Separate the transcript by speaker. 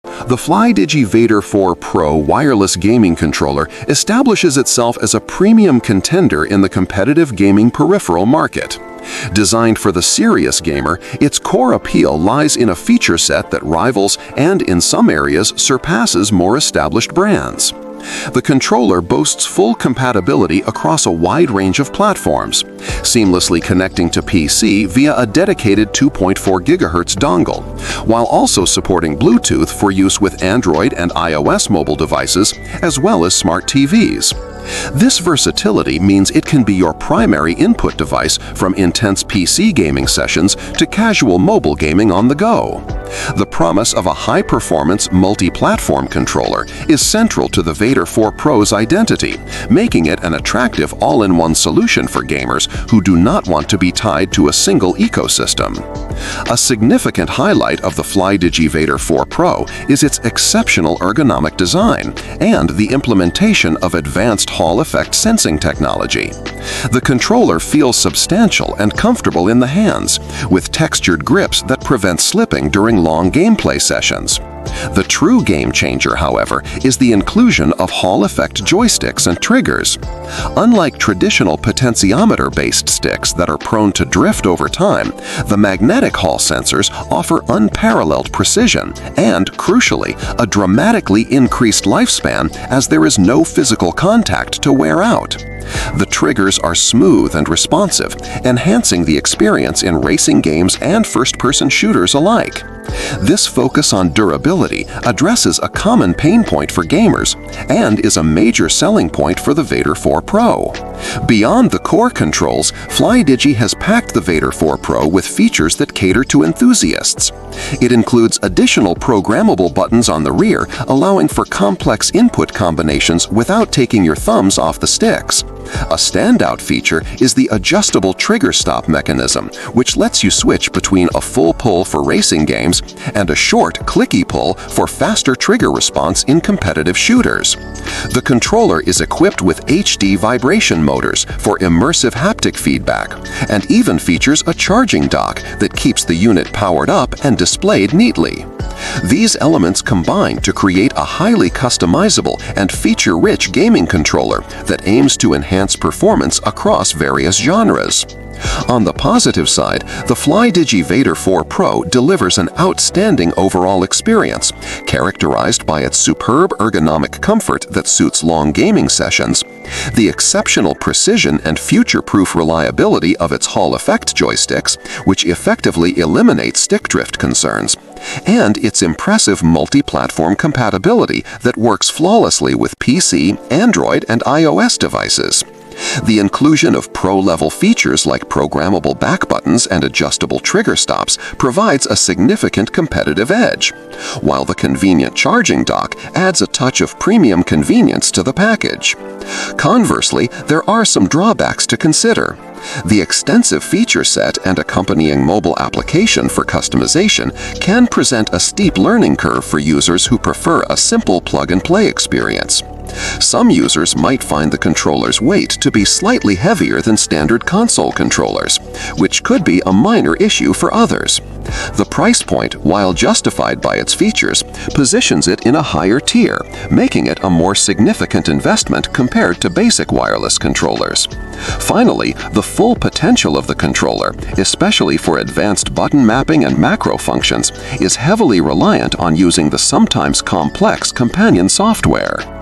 Speaker 1: The Flydigi Vader 4 Pro wireless gaming controller establishes itself as a premium contender in the competitive gaming peripheral market. Designed for the serious gamer, its core appeal lies in a feature set that rivals and, in some areas, surpasses more established brands. The controller boasts full compatibility across a wide range of platforms, seamlessly connecting to PC via a dedicated 2.4 GHz dongle, while also supporting Bluetooth for use with Android and iOS mobile devices, as well as smart TVs. This versatility means it can be your primary input device from intense PC gaming sessions to casual mobile gaming on the go. The promise of a high-performance multi-platform controller is central to the Vader 4 Pro's identity, making it an attractive all-in-one solution for gamers who do not want to be tied to a single ecosystem. A significant highlight of the Flydigi Vader 4 Pro is its exceptional ergonomic design and the implementation of advanced Hall effect sensing technology. The controller feels substantial and comfortable in the hands, with textured grips that prevent slipping during long gameplay sessions. The true game changer, however, is the inclusion of Hall effect joysticks and triggers. Unlike traditional potentiometer-based sticks that are prone to drift over time, the magnetic Hall sensors offer unparalleled precision and, crucially, a dramatically increased lifespan as there is no physical contact to wear out. The triggers are smooth and responsive, enhancing the experience in racing games and first-person shooters alike. This focus on durability addresses a common pain point for gamers and is a major selling point for the Vader 4 Pro. Beyond the core controls, Flydigi has packed the Vader 4 Pro with features that cater to enthusiasts. It includes additional programmable buttons on the rear, allowing for complex input combinations without taking your thumbs off the sticks. A standout feature is the adjustable trigger stop mechanism, which lets you switch between a full pull for racing games and a short, clicky pull for faster trigger response in competitive shooters. The controller is equipped with HD vibration motors for immersive haptic feedback and even features a charging dock that keeps the unit powered up and displayed neatly. These elements combine to create a highly customizable and feature-rich gaming controller that aims to enhance performance across various genres. On the positive side, the Flydigi Vader 4 Pro delivers an outstanding overall experience, characterized by its superb ergonomic comfort that suits long gaming sessions, the exceptional precision and future-proof reliability of its Hall effect joysticks, which effectively eliminate stick drift concerns, and its impressive multi-platform compatibility that works flawlessly with PC, Android, and iOS devices. The inclusion of pro-level features like programmable back buttons and adjustable trigger stops provides a significant competitive edge, while the convenient charging dock adds a touch of premium convenience to the package. Conversely, there are some drawbacks to consider. The extensive feature set and accompanying mobile application for customization can present a steep learning curve for users who prefer a simple plug-and-play experience. Some users might find the controller's weight to be slightly heavier than standard console controllers, which could be a minor issue for others. The price point, while justified by its features, positions it in a higher tier, making it a more significant investment compared to basic wireless controllers. Finally, the full potential of the controller, especially for advanced button mapping and macro functions, is heavily reliant on using the sometimes complex companion software.